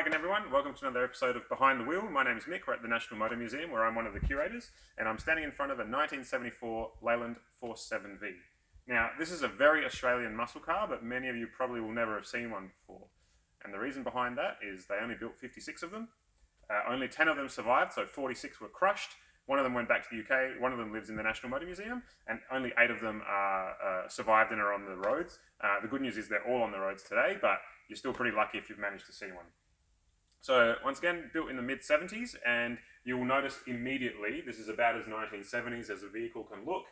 Hi again everyone, welcome to another episode of Behind the Wheel. My name is Mick, we're at the National Motor Museum where I'm one of the curators and I'm standing in front of a 1974 Leyland 47V. Now this is a very Australian muscle car, but many of you probably will never have seen one before. And the reason behind that is they only built 56 of them. Only 10 of them survived, so 46 were crushed. One of them went back to the UK, one of them lives in the National Motor Museum, and only 8 of them are survived and are on the roads. The good news is they're all on the roads today, but you're still pretty lucky if you've managed to see one. So once again, built in the mid-70s, and you will notice immediately this is about as 1970s as a vehicle can look.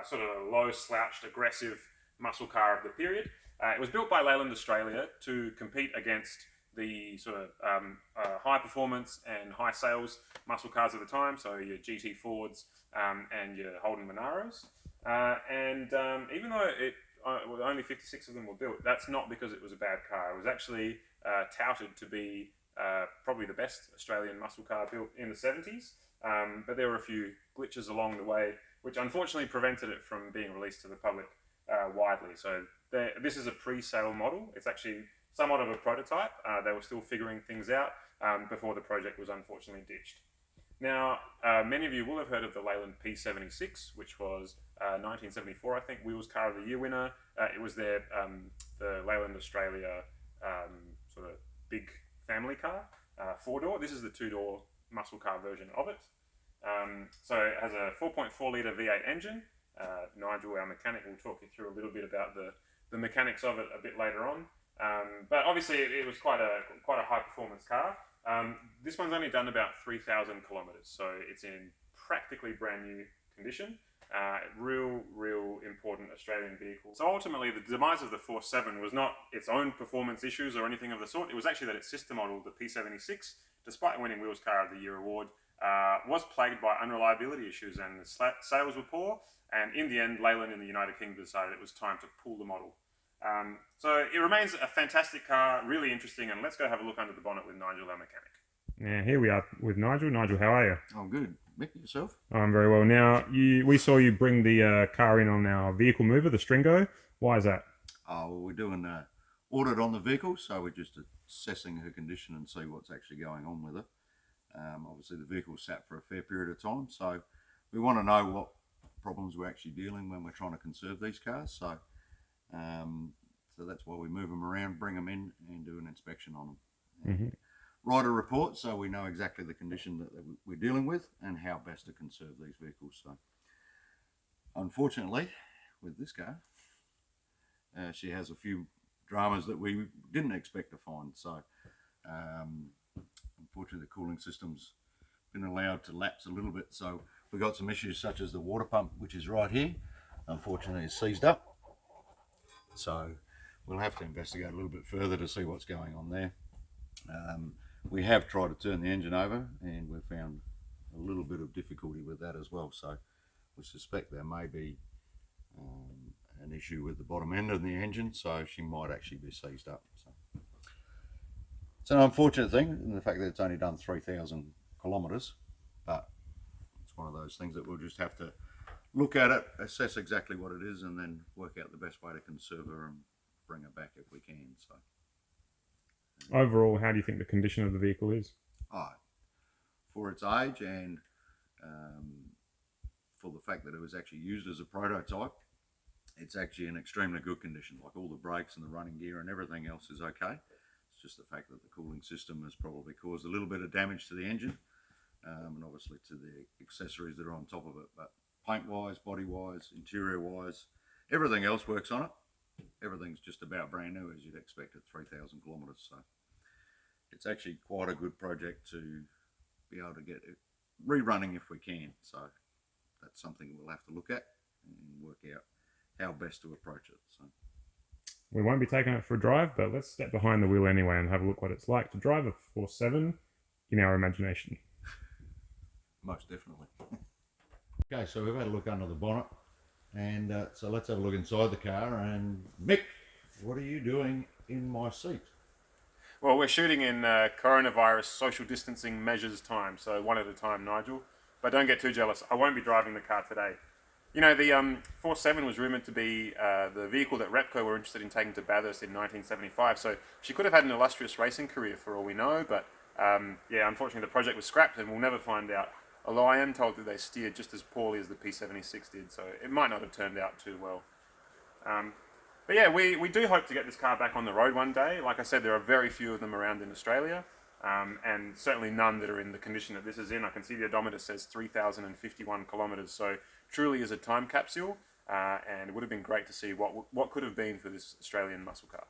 Sort of a low slouched, aggressive muscle car of the period. It was built by Leyland Australia to compete against the sort of high performance and high sales muscle cars of the time, so your GT Fords and your Holden Monaros. Even though only 56 of them were built, that's not because it was a bad car. It was actually touted to be probably the best Australian muscle car built in the 70s, but there were a few glitches along the way which unfortunately prevented it from being released to the public widely. So this is a pre-sale model. It's actually somewhat of a prototype. They were still figuring things out before the project was unfortunately ditched. Now, many of you will have heard of the Leyland P76, which was 1974, I think, Wheels Car of the Year winner. It was the Leyland Australia sort of big family car, 4-door. This is the 2-door muscle car version of it. So it has a 4.4 litre V8 engine. Nigel, our mechanic, will talk you through a little bit about the mechanics of it a bit later on. But obviously it was quite a high performance car. This one's only done about 3,000 kilometres, so it's in practically brand new condition. Real important Australian vehicle. So ultimately the demise of the 47 was not its own performance issues or anything of the sort. It was actually that its sister model, the P76, despite winning Wheels Car of the Year award, was plagued by unreliability issues and the sales were poor, and in the end Leyland in the United Kingdom decided it was time to pull the model. So it remains a fantastic car, really interesting, and let's go have a look under the bonnet with Nigel, our mechanic. Yeah, here we are with Nigel. Nigel, how are you? I'm good. Mick, yourself? I'm very well. Now, we saw you bring the car in on our vehicle mover, the Stringo. Why is that? Well, we're doing an audit on the vehicle, so we're just assessing her condition and see what's actually going on with her. Obviously, the vehicle sat for a fair period of time, so we want to know what problems we're actually dealing when we're trying to conserve these cars. So that's why we move them around, bring them in, and do an inspection on them. Write a report so we know exactly the condition that we're dealing with and how best to conserve these vehicles. So, unfortunately, with this car, she has a few dramas that we didn't expect to find. So, unfortunately, the cooling system's been allowed to lapse a little bit. So, we've got some issues such as the water pump, which is right here. Unfortunately, it's seized up. So, we'll have to investigate a little bit further to see what's going on there. We have tried to turn the engine over and we've found a little bit of difficulty with that as well. So we suspect there may be an issue with the bottom end of the engine, so she might actually be seized up. So it's an unfortunate thing in the fact that it's only done 3,000 kilometres, but it's one of those things that we'll just have to look at it, assess exactly what it is, and then work out the best way to conserve her and bring her back if we can. So. Overall, how do you think the condition of the vehicle is? For its age and for the fact that it was actually used as a prototype, it's actually in extremely good condition. Like all the brakes and the running gear and everything else is okay. It's just the fact that the cooling system has probably caused a little bit of damage to the engine and obviously to the accessories that are on top of it. But paint-wise, body-wise, interior-wise, everything else works on it. Everything's just about brand new, as you'd expect at 3,000 kilometres. So it's actually quite a good project to be able to get it rerunning if we can. So that's something we'll have to look at and work out how best to approach it. So we won't be taking it for a drive, but let's step behind the wheel anyway and have a look what it's like to drive a 47 in our imagination. Most definitely. Okay, so we've had a look under the bonnet. And so let's have a look inside the car. And Mick, what are you doing in my seat? Well, we're shooting in coronavirus social distancing measures time, so one at a time, Nigel. But don't get too jealous. I won't be driving the car today. You know, the 47 was rumoured to be the vehicle that Repco were interested in taking to Bathurst in 1975. So she could have had an illustrious racing career for all we know. But yeah, unfortunately, the project was scrapped, and we'll never find out. Although I am told that they steered just as poorly as the P76 did, so it might not have turned out too well. But yeah, we do hope to get this car back on the road one day. Like I said, there are very few of them around in Australia, and certainly none that are in the condition that this is in. I can see the odometer says 3,051 kilometres, so truly is a time capsule, and it would have been great to see what could have been for this Australian muscle car.